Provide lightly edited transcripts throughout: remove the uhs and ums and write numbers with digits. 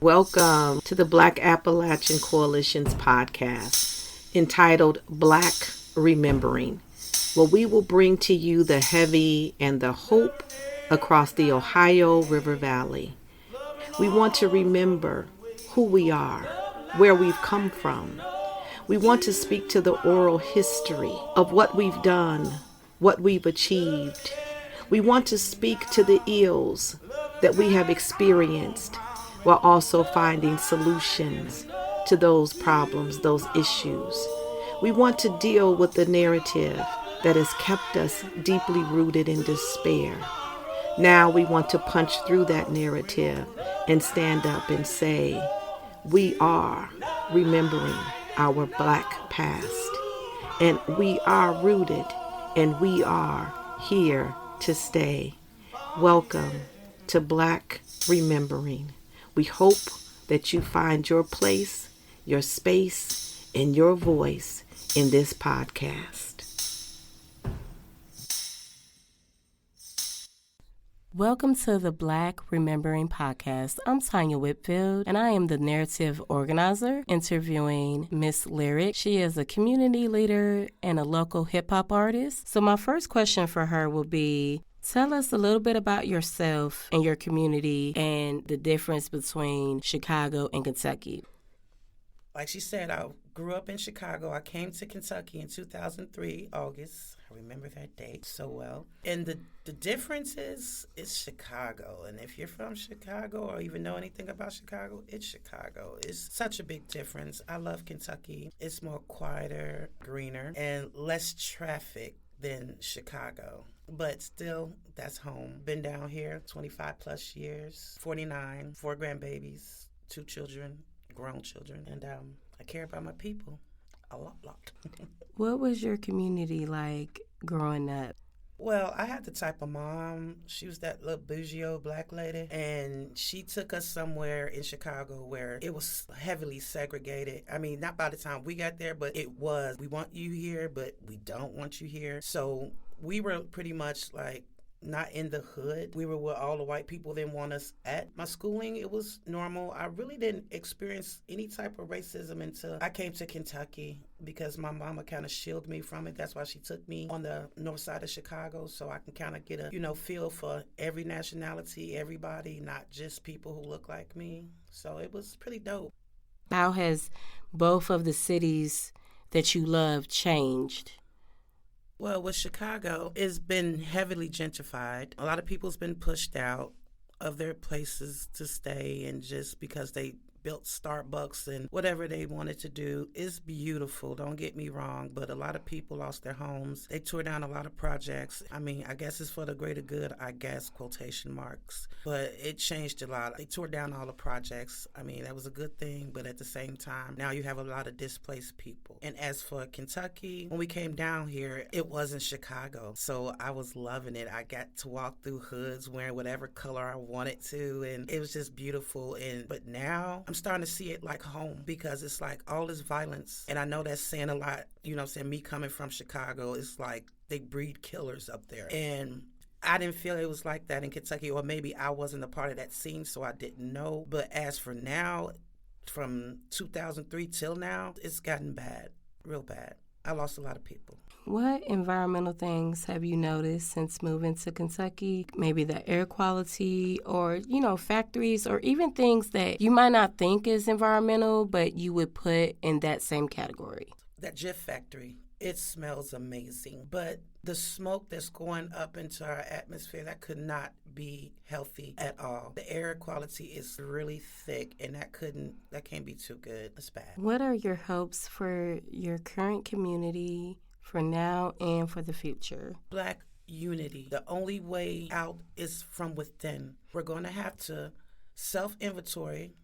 Welcome to the Black Appalachian Coalition's podcast entitled Black Remembering, where we will bring to you the heavy and the hope across the Ohio River Valley. We want to remember who we are, where we've come from. We want to speak to the oral history of what we've done, what we've achieved. We want to speak to the ills that we have experienced while also finding solutions to those problems, those issues. We want to deal with the narrative that has kept us deeply rooted in despair. Now we want to punch through that narrative and stand up and say, we are remembering our Black past, and we are rooted, and we are here to stay. Welcome to Black Remembering. We hope that you find your place, your space, and your voice in this podcast. Welcome to the Black Remembering Podcast. I'm Tanya Whitfield, and I am the narrative organizer interviewing Miss Lyric. She is a community leader and a local hip-hop artist. So my first question for her will be, tell us a little bit about yourself and your community and the difference between Chicago and Kentucky. Like she said, I grew up in Chicago. I came to Kentucky in 2003, August. I remember that date so well. And the difference is Chicago. And if you're from Chicago or even know anything about Chicago, it's Chicago. It's such a big difference. I love Kentucky. It's more quieter, greener, and less traffic than Chicago. But still, that's home. Been down here 25 plus years, 49, 4 grandbabies, 2 children, grown children. And I care about my people a lot. What was your community like growing up? Well, I had the type of mom. She was that little bougie old Black lady, and she took us somewhere in Chicago where it was heavily segregated. I mean, not by the time we got there, but it was. We want you here, but we don't want you here. So we were pretty much like not in the hood. We were where all the white people didn't want us at. My schooling, it was normal. I really didn't experience any type of racism until I came to Kentucky because my mama kind of shielded me from it. That's why she took me on the north side of Chicago so I can kind of get a, feel for every nationality, everybody, not just people who look like me. So it was pretty dope. How has both of the cities that you love changed? Well, with Chicago, it's been heavily gentrified. A lot of people's been pushed out of their places to stay, and just because they built Starbucks and whatever they wanted to do is beautiful, don't get me wrong, but a lot of people lost their homes. They tore down a lot of projects. I mean, I guess it's for the greater good, I guess, quotation marks, but it changed a lot. They tore down all the projects. I mean, that was a good thing, but at the same time, now you have a lot of displaced people. And as for Kentucky, when we came down here, it wasn't Chicago, so I was loving it. I got to walk through hoods wearing whatever color I wanted to, and it was just beautiful. But now I'm starting to see it like home because it's like all this violence. And I know that's saying a lot, me coming from Chicago, it's like they breed killers up there. And I didn't feel it was like that in Kentucky, or maybe I wasn't a part of that scene, so I didn't know. But as for now, from 2003 till now, it's gotten bad, real bad. I lost a lot of people. What environmental things have you noticed since moving to Kentucky? Maybe the air quality or, factories or even things that you might not think is environmental, but you would put in that same category. That Jif factory, it smells amazing. But the smoke that's going up into our atmosphere, that could not be healthy at all. The air quality is really thick, and that can't be too good. It's bad. What are your hopes for your current community for now and for the future? Black unity. The only way out is from within. We're going to have to self-inventory,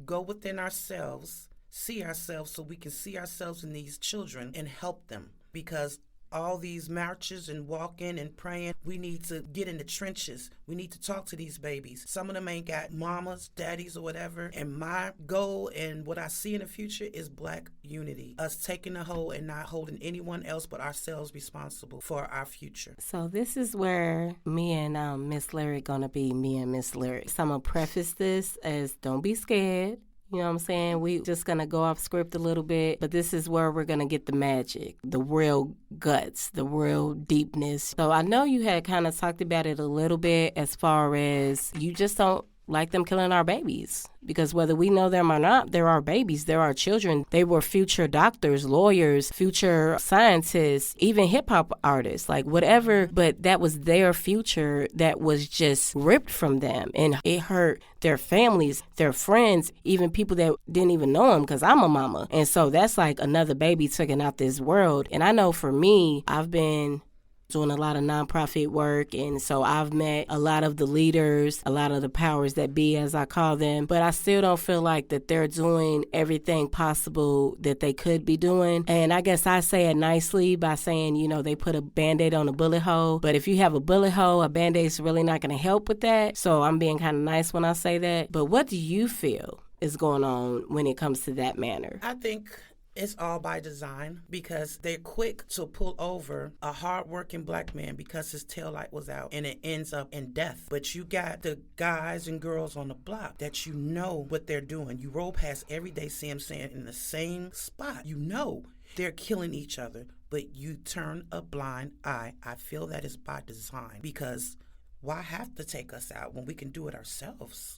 go within ourselves, see ourselves so we can see ourselves in these children and help them. Because all these marches and walking and praying. We need to get in the trenches. We need to talk to these babies. Some of them ain't got mamas, daddies, or whatever. And my goal and what I see in the future is Black unity. Us taking the whole and not holding anyone else but ourselves responsible for our future. So this is where me and Miss Lyric gonna be me and Miss Lyric. So I'm gonna preface this as don't be scared. You know what I'm saying? We just going to go off script a little bit, but this is where we're going to get the magic, the real guts, the real deepness. So I know you had kind of talked about it a little bit as far as you just don't like them killing our babies. Because whether we know them or not, they're our babies, they're our children. They were future doctors, lawyers, future scientists, even hip-hop artists, like whatever. But that was their future that was just ripped from them. And it hurt their families, their friends, even people that didn't even know them, because I'm a mama. And so that's like another baby taken out this world. And I know for me, I've been doing a lot of nonprofit work, and so I've met a lot of the leaders, a lot of the powers that be, as I call them, but I still don't feel like that they're doing everything possible that they could be doing. And I guess I say it nicely by saying, you know, they put a Band-Aid on a bullet hole, but if you have a bullet hole, a Band-Aid's really not going to help with that. So I'm being kind of nice when I say that. But what do you feel is going on when it comes to that manner? I think it's all by design, because they're quick to pull over a hardworking Black man because his taillight was out and it ends up in death. But you got the guys and girls on the block that you know what they're doing. You roll past every day, see them saying in the same spot. You know they're killing each other, but you turn a blind eye. I feel that is by design, because why have to take us out when we can do it ourselves?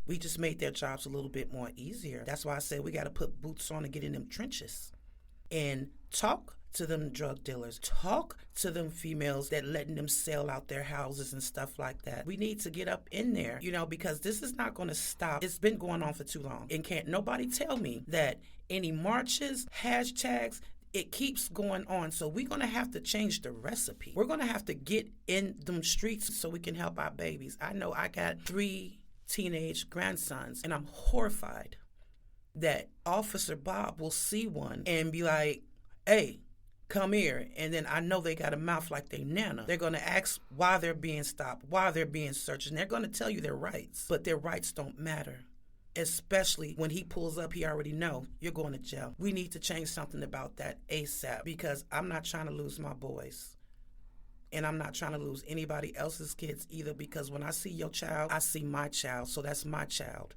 We just made their jobs a little bit more easier. That's why I said we got to put boots on and get in them trenches and talk to them drug dealers, talk to them females that letting them sell out their houses and stuff like that. We need to get up in there, you know, because this is not going to stop. It's been going on for too long. And can't nobody tell me that any marches, hashtags, it keeps going on. So we're going to have to change the recipe. We're going to have to get in them streets so we can help our babies. I know I got 3 teenage grandsons, and I'm horrified that Officer Bob will see one and be like, hey, come here. And then I know they got a mouth like they nana. They're going to ask why they're being stopped, why they're being searched, and they're going to tell you their rights. But their rights don't matter, especially when he pulls up. He already know you're going to jail. We need to change something about that ASAP, because I'm not trying to lose my boys. And I'm not trying to lose anybody else's kids either, because when I see your child, I see my child. So that's my child.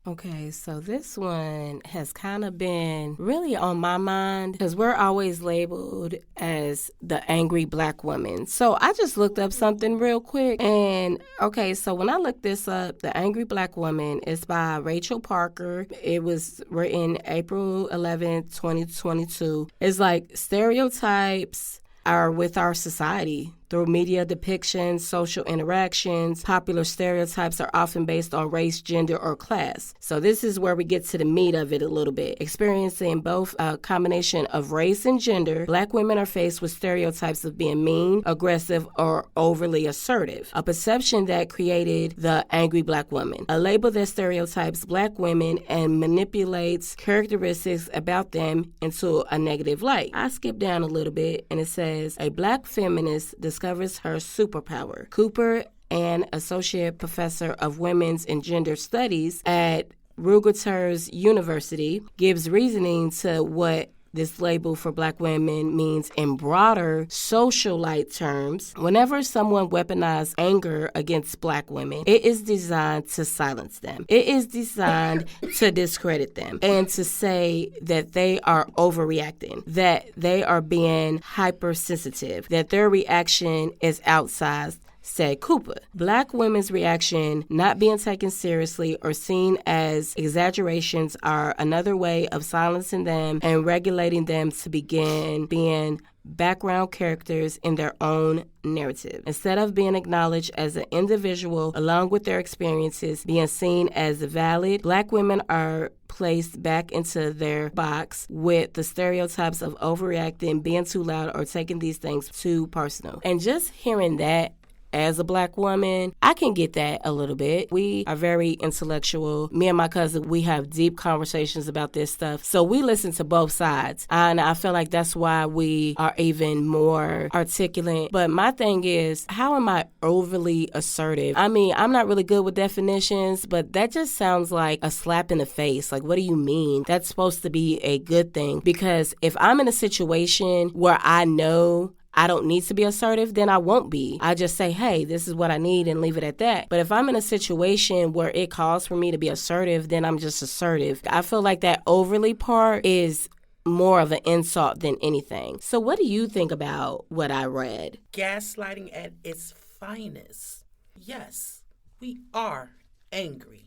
Okay, so this one has kind of been really on my mind because we're always labeled as the angry Black woman. So I just looked up something real quick. And okay, so when I looked this up, The Angry Black Woman is by Rachel Parker. It was written April 11th, 2022. It's like stereotypes are with our society. Through media depictions, social interactions, popular stereotypes are often based on race, gender, or class. So this is where we get to the meat of it a little bit. Experiencing both a combination of race and gender, Black women are faced with stereotypes of being mean, aggressive, or overly assertive. A perception that created the angry Black woman. A label that stereotypes Black women and manipulates characteristics about them into a negative light. I skip down a little bit and it says, a Black feminist discovers her superpower. Cooper, an associate professor of women's and gender studies at Rutgers University, gives reasoning to what this label for Black women means in broader socialite terms. Whenever someone weaponizes anger against Black women, it is designed to silence them. It is designed to discredit them and to say that they are overreacting, that they are being hypersensitive, that their reaction is outsized, said Cooper. Black women's reaction not being taken seriously or seen as exaggerations are another way of silencing them and regulating them to begin being background characters in their own narrative. Instead of being acknowledged as an individual along with their experiences being seen as valid, Black women are placed back into their box with the stereotypes of overreacting, being too loud, or taking these things too personal. And just hearing that as a Black woman, I can get that a little bit. We are very intellectual. Me and my cousin, we have deep conversations about this stuff. So we listen to both sides. And I feel like that's why we are even more articulate. But my thing is, how am I overly assertive? I mean, I'm not really good with definitions, but that just sounds like a slap in the face. Like, what do you mean? That's supposed to be a good thing. Because if I'm in a situation where I know I don't need to be assertive, then I won't be. I just say, hey, this is what I need and leave it at that. But if I'm in a situation where it calls for me to be assertive, then I'm just assertive. I feel like that overly part is more of an insult than anything. So what do you think about what I read? Gaslighting at its finest. Yes, we are angry.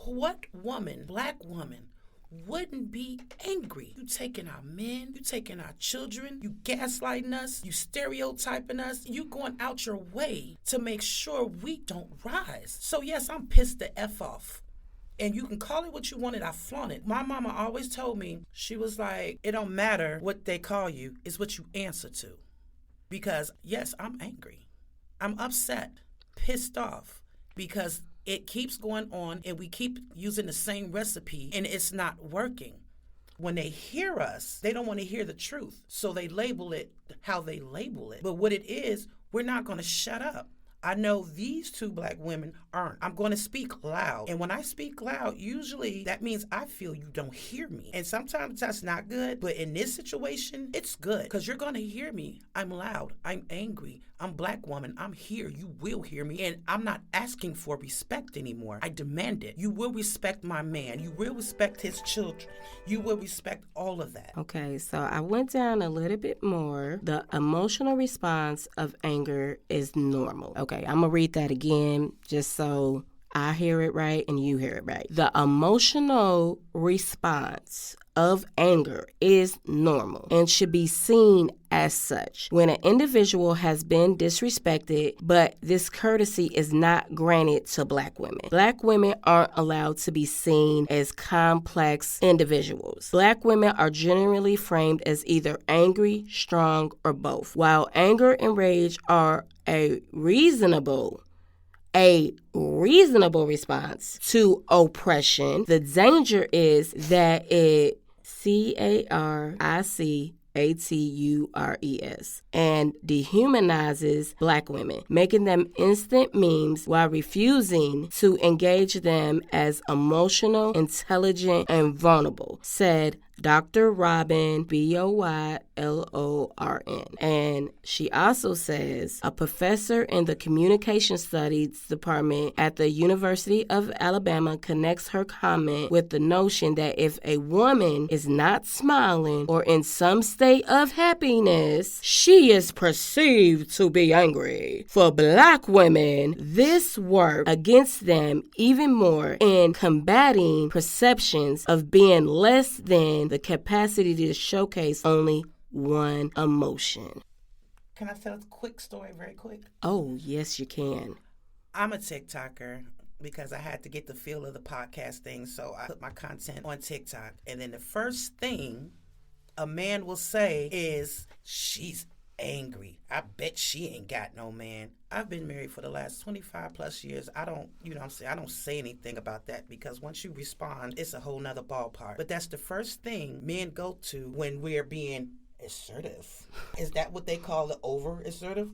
What woman, Black woman, wouldn't be angry? You taking our men, you taking our children, you gaslighting us, you stereotyping us, you going out your way to make sure we don't rise. So yes, I'm pissed the F off. And you can call it what you wanted, I flaunt it. My mama always told me, she was like, it don't matter what they call you, it's what you answer to. Because yes, I'm angry. I'm upset, pissed off, because it keeps going on and we keep using the same recipe and it's not working. When they hear us, they don't want to hear the truth. So they label it how they label it. But what it is, we're not going to shut up. I know these two Black women aren't. I'm going to speak loud. And when I speak loud, usually that means I feel you don't hear me. And sometimes that's not good. But in this situation, it's good because you're going to hear me. I'm loud. I'm angry. I'm Black woman. I'm here. You will hear me. And I'm not asking for respect anymore. I demand it. You will respect my man. You will respect his children. You will respect all of that. Okay, so I went down a little bit more. The emotional response of anger is normal. Okay, I'm going to read that again just so I hear it right and you hear it right. The emotional response of anger is normal and should be seen as such. When an individual has been disrespected, but this courtesy is not granted to Black women. Black women aren't allowed to be seen as complex individuals. Black women are generally framed as either angry, strong, or both. While anger and rage are a reasonable response to oppression, the danger is that it caricatures and dehumanizes Black women, making them instant memes while refusing to engage them as emotional, intelligent, and vulnerable, said Dr. Robin, Boylorn. And she also says, a professor in the Communication Studies Department at the University of Alabama connects her comment with the notion that if a woman is not smiling or in some state of happiness, she is perceived to be angry. For Black women, this works against them even more in combating perceptions of being less than the capacity to showcase only one emotion. Can I tell a quick story very quick? Oh, yes, you can. I'm a TikToker because I had to get the feel of the podcast thing, so I put my content on TikTok. And then the first thing a man will say is, she's angry. I bet she ain't got no man. I've been married for the last 25 plus years. I don't say anything about that because once you respond, it's a whole nother ballpark. But that's the first thing men go to when we're being assertive. Is that what they call the over assertive?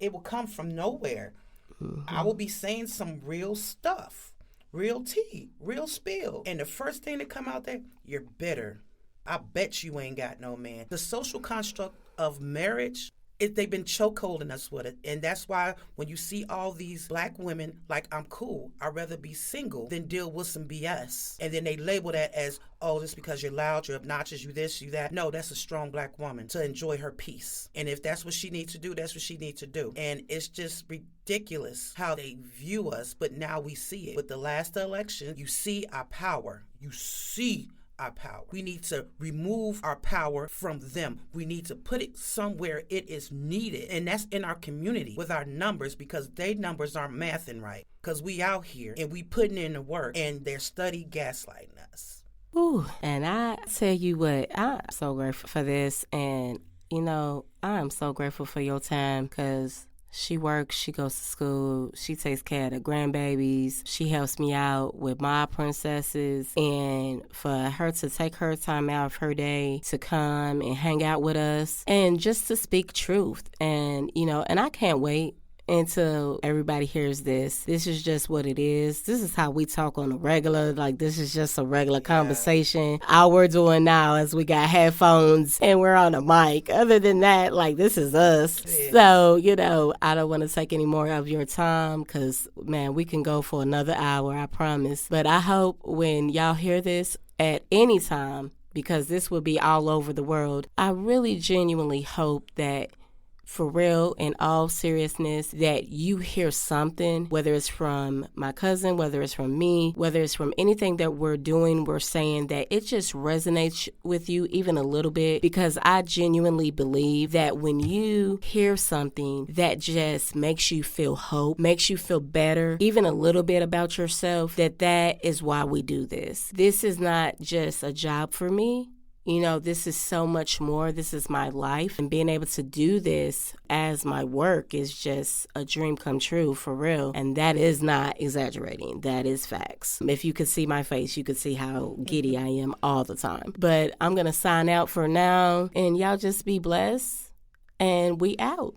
It will come from nowhere. Mm-hmm. I will be saying some real stuff, real tea, real spill. And the first thing to come out there, you're bitter. I bet you ain't got no man. The social construct of marriage, they've been chokeholding us with it. And that's why when you see all these Black women like, I'm cool, I'd rather be single than deal with some BS. And then they label that as, oh, just because you're loud, you're obnoxious, you this, you that. No, that's a strong Black woman to enjoy her peace. And if that's what she needs to do, that's what she needs to do. And it's just ridiculous how they view us, but now we see it. With the last election, you see our power. You see our power. We need to remove our power from them. We need to put it somewhere it is needed. And that's in our community with our numbers, because their numbers aren't mathing right. Because we out here and we putting in the work and they're study gaslighting us. Ooh, and I tell you what, I'm so grateful for this. And, you know, I'm so grateful for your time because She works, she goes to school, she takes care of the grandbabies, she helps me out with my princesses, and for her to take her time out of her day to come and hang out with us and just to speak truth. And, and I can't wait until everybody hears this. This is just what it is. This is how we talk on a regular. Like, this is just a regular conversation. All we're doing now is we got headphones and we're on a mic. Other than that, like, this is us. Yeah. So, I don't want to take any more of your time because, man, we can go for another hour, I promise. But I hope when y'all hear this at any time, because this will be all over the world, I really genuinely hope that for real, in all seriousness, that you hear something, whether it's from my cousin, whether it's from me, whether it's from anything that we're doing, we're saying, that it just resonates with you even a little bit, because I genuinely believe that when you hear something that just makes you feel hope, makes you feel better, even a little bit about yourself, that is why we do this. This is not just a job for me. This is so much more. This is my life. And being able to do this as my work is just a dream come true, for real. And that is not exaggerating. That is facts. If you could see my face, you could see how giddy I am all the time. But I'm going to sign out for now. And y'all just be blessed. And we out.